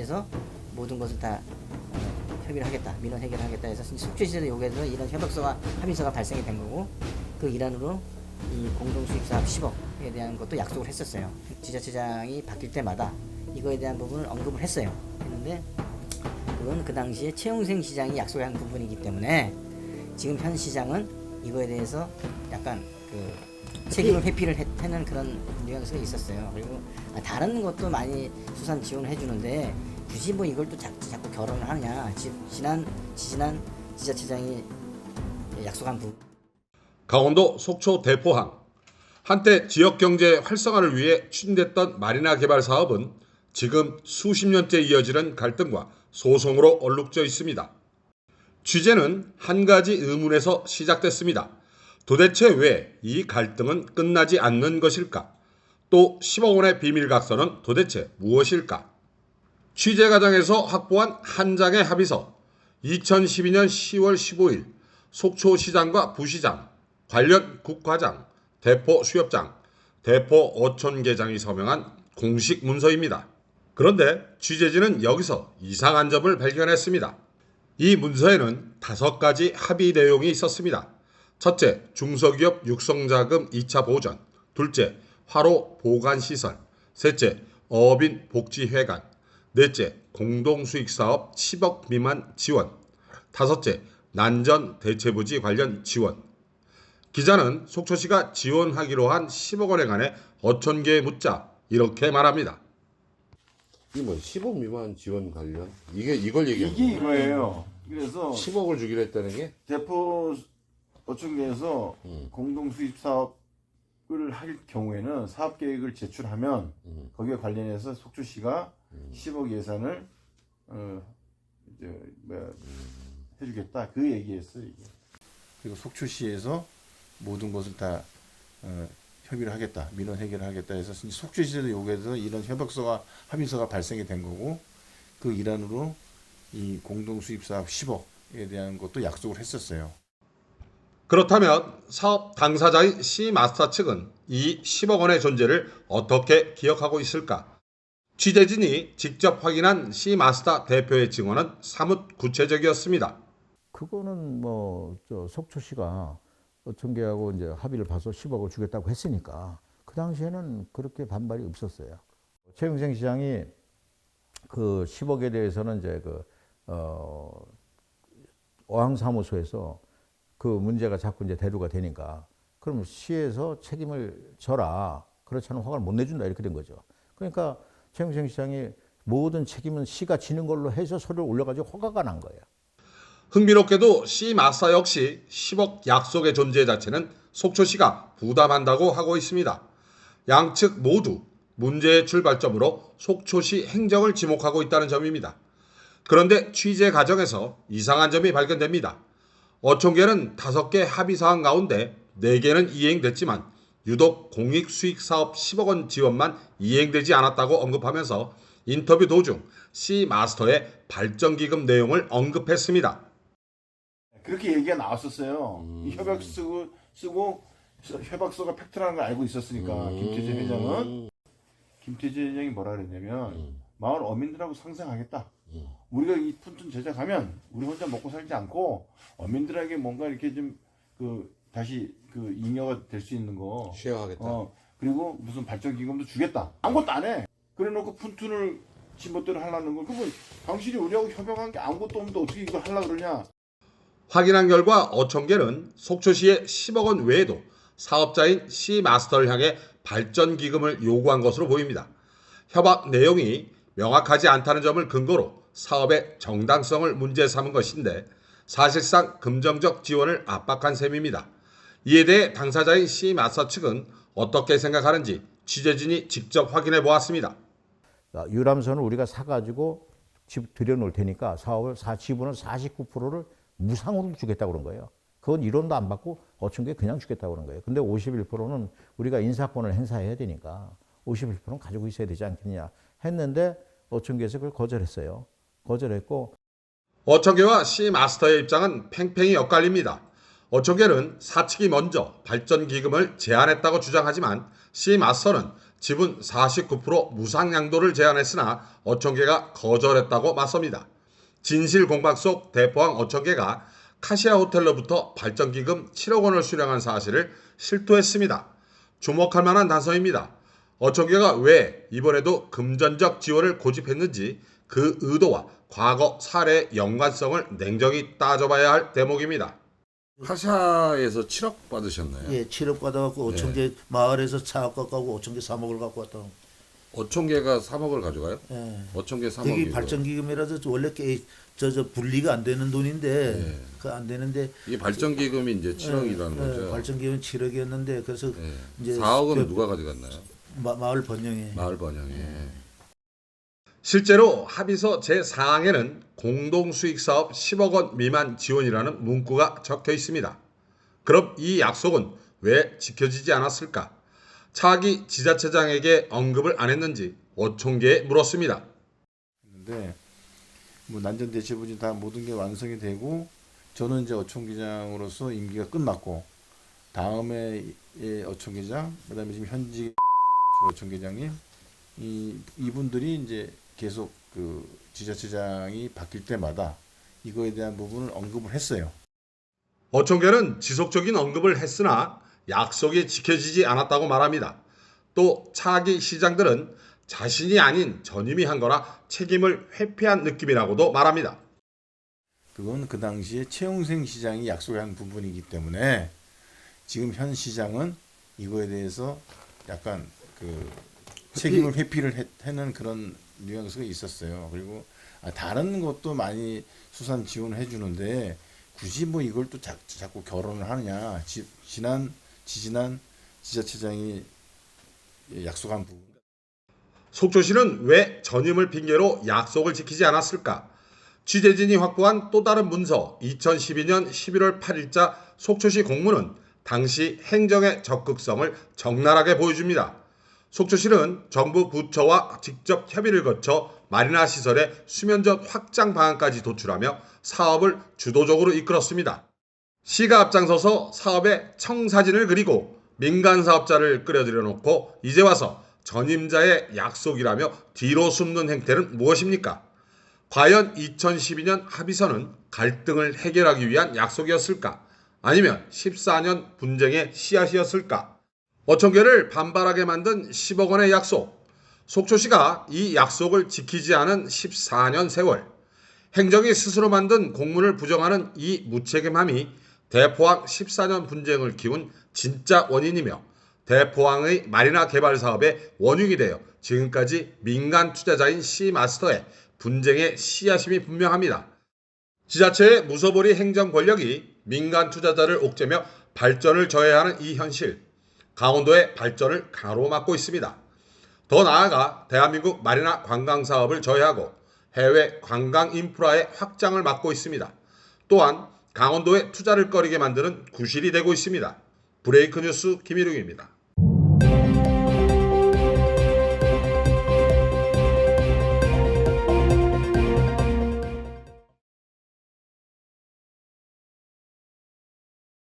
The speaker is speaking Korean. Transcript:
대해서 모든 것을 다 협의를 하겠다, 민원 해결하겠다 해서 속초시에서 요구해서 이런 협약서가 합의서가 발생이 된 거고, 그 일환으로 이 공동수익사업 10억에 대한 것도 약속을 했었어요. 지자체장이 바뀔 때마다 이거에 대한 부분을 언급을 했어요. 했는데 그건 그 당시에 최용생 시장이 약속한 부분이기 때문에 지금 현 시장은 이거에 대해서 약간 그 책임을 회피를 하는 그런 뉘앙스가 있었어요. 그리고 다른 것도 많이 수산 지원을 해주는데 굳이 뭐 이걸 또 자꾸 결혼을 하느냐. 지난 지자체장이 약속한 부분. 강원도 속초 대포항. 한때 지역경제 활성화를 위해 추진됐던 마리나 개발 사업은 지금 수십 년째 이어지는 갈등과 소송으로 얼룩져 있습니다. 취재는 한 가지 의문에서 시작됐습니다. 도대체 왜 이 갈등은 끝나지 않는 것일까? 또 10억 원의 비밀각서는 도대체 무엇일까? 취재 과정에서 확보한 한 장의 합의서, 2012년 10월 15일 속초시장과 부시장, 관련 국과장, 대포 수협장, 대포 어촌계장이 서명한 공식 문서입니다. 그런데 취재진은 여기서 이상한 점을 발견했습니다. 이 문서에는 5가지 합의 내용이 있었습니다. 첫째, 중소기업 육성자금 2차 보전. 둘째, 화로 보관시설. 셋째, 어업인 복지회관. 넷째, 공동수익사업 10억 미만 지원. 다섯째, 난전 대체부지 관련 지원. 기자는 속초시가 지원하기로 한 10억 원에 관해 어촌계에 묻자 이렇게 말합니다. 이 뭐 10억 미만 지원 관련? 이걸 얘기하는 이게 거예요? 이거예요. 그래서 10억을 주기로 했다는 게? 대포 어촌계에서 공동 수입 사업을 할 경우에는 사업 계획을 제출하면 거기에 관련해서 속초시가 10억 예산을 해주겠다 그 얘기였어요. 이게. 그리고 속초시에서 모든 것을 다 협의를 하겠다, 민원 해결을 하겠다 해서 속초시에서 요구해서 이런 협약서가 합의서가 발생이 된 거고, 그 일환으로 이 공동수입사업 10억에 대한 것도 약속을 했었어요. 그렇다면 사업 당사자인 C마스터 측은 이 10억 원의 존재를 어떻게 기억하고 있을까? 취재진이 직접 확인한 C마스터 대표의 증언은 사뭇 구체적이었습니다. 그거는 속초시가 어촌계하고 이제 합의를 봐서 10억을 주겠다고 했으니까 그 당시에는 그렇게 반발이 없었어요. 최용생 시장이 그 10억에 대해서는 이제 어항사무소에서 그 문제가 자꾸 이제 대두가 되니까 그럼 시에서 책임을 져라. 그렇지 않으면 허가를 못 내준다 이렇게 된 거죠. 그러니까 최용생 시장이 모든 책임은 시가 지는 걸로 해서 서류를 올려가지고 허가가 난 거예요. 흥미롭게도 C마스터 역시 10억 약속의 존재 자체는 속초시가 부담한다고 하고 있습니다. 양측 모두 문제의 출발점으로 속초시 행정을 지목하고 있다는 점입니다. 그런데 취재 과정에서 이상한 점이 발견됩니다. 어촌계는 5개 합의사항 가운데 4개는 이행됐지만 유독 공익수익사업 10억 원 지원만 이행되지 않았다고 언급하면서 인터뷰 도중 C마스터의 발전기금 내용을 언급했습니다. 그렇게 얘기가 나왔었어요. 이 협약 쓰고 협약서가 팩트라는 걸 알고 있었으니까 김태재 회장은 뭐라 그랬냐면 마을 어민들하고 상생하겠다. 우리가 이 푼돈 제작하면 우리 혼자 먹고 살지 않고 어민들에게 뭔가 이렇게 좀 다시 잉여가 될 수 있는 거 쉐어하겠다. 그리고 무슨 발전기금도 주겠다. 아무것도 안 해. 그래놓고 푼돈을 지멋대로 하려는 거. 그러면 당신이 우리하고 협약한 게 아무것도 없는데 어떻게 이걸 하려고 그러냐. 확인한 결과 어촌계는 속초시의 10억 원 외에도 사업자인 C마스터를 향해 발전기금을 요구한 것으로 보입니다. 협약 내용이 명확하지 않다는 점을 근거로 사업의 정당성을 문제 삼은 것인데 사실상 금전적 지원을 압박한 셈입니다. 이에 대해 당사자인 C마스터 측은 어떻게 생각하는지 취재진이 직접 확인해 보았습니다. 유람선을 우리가 사가지고 집 들여놓을 테니까 지분을 49%를 무상으로 주겠다고 그런 거예요. 그건 1원도 안 받고 어촌계에 그냥 주겠다고 그런 거예요. 근데 51%는 우리가 인사권을 행사해야 되니까 51%는 가지고 있어야 되지 않겠냐 했는데 어촌계에서 그걸 거절했어요. 거절했고 어촌계와 C마스터의 입장은 팽팽히 엇갈립니다. 어촌계는 사측이 먼저 발전기금을 제안했다고 주장하지만 C마스터는 지분 49% 무상양도를 제안했으나 어촌계가 거절했다고 맞섭니다. 진실 공박 속 대포항 어촌계가 카시아 호텔로부터 발전기금 7억 원을 수령한 사실을 실토했습니다. 주목할 만한 단서입니다. 어촌계가 왜 이번에도 금전적 지원을 고집했는지 그 의도와 과거 사례의 연관성을 냉정히 따져봐야 할 대목입니다. 카샤에서 7억 받으셨나요? 예, 7억 받아갖고 어촌계 마을에서 차 갖고 5천개 3억을 갖고 왔다. 어촌계가 3억을 가져가요? 예. 어촌계 되게 3억이고 발전기금이라서 원래 저 분리가 안 되는 돈인데 그 안 되는데 이게 발전기금이 이제 7억이라는 거죠. 발전기금은 7억이었는데 그래서 이제 4억은 누가 가져갔나요? 마을 번영에 마을 번영에. 실제로 합의서 제4항에는 공동수익사업 10억 원 미만 지원이라는 문구가 적혀 있습니다. 그럼 이 약속은 왜 지켜지지 않았을까? 차기 지자체장에게 언급을 안 했는지 어촌계에 물었습니다. 근데 뭐 난전 대체부지 다 모든 게 완성이 되고 저는 이제 어촌계장으로서 임기가 끝났고 다음에 어촌계장 그다음에 지금 현직 어촌계장님 이분들이 이제 계속 그 지자체장이 바뀔 때마다 이거에 대한 부분을 언급을 했어요. 어촌계는 지속적인 언급을 했으나 약속이 지켜지지 않았다고 말합니다. 또 차기 시장들은 자신이 아닌 전임이 한 거라 책임을 회피한 느낌이라고도 말합니다. 그건 그 당시에 최용생 시장이 약속한 부분이기 때문에 지금 현 시장은 이거에 대해서 약간 그 책임을 회피를 하는 그런 뉘앙스가 있었어요. 그리고 다른 것도 많이 수산 지원해 주는데 굳이 뭐 이걸 또 자꾸 결혼을 하느냐. 지지난 지자체장이 약속한 부분. 속초시는 왜 전임을 핑계로 약속을 지키지 않았을까? 취재진이 확보한 또 다른 문서 2012년 11월 8일자 속초시 공문은 당시 행정의 적극성을 적나라하게 보여줍니다. 속초시는 정부 부처와 직접 협의를 거쳐 마리나 시설의 수면전 확장 방안까지 도출하며 사업을 주도적으로 이끌었습니다. 시가 앞장서서 사업의 청사진을 그리고 민간 사업자를 끌어들여 놓고 이제 와서 전임자의 약속이라며 뒤로 숨는 행태는 무엇입니까? 과연 2012년 합의서는 갈등을 해결하기 위한 약속이었을까? 아니면 14년 분쟁의 씨앗이었을까? 어촌계를 반발하게 만든 10억 원의 약속. 속초시가 이 약속을 지키지 않은 14년 세월. 행정이 스스로 만든 공문을 부정하는 이 무책임함이 대포항 14년 분쟁을 키운 진짜 원인이며 대포항의 마리나 개발 사업의 원흉이 되어 지금까지 민간 투자자인 C마스터의 분쟁의 씨앗임이 분명합니다. 지자체의 무서버리 행정 권력이 민간 투자자를 옥죄며 발전을 저해하는 이 현실. 강원도의 발전을 가로막고 있습니다. 더 나아가 대한민국 마리나 관광 사업을 저해하고 해외 관광 인프라의 확장을 막고 있습니다. 또한 강원도에 투자를 꺼리게 만드는 구실이 되고 있습니다. 브레이크 뉴스 김일웅입니다.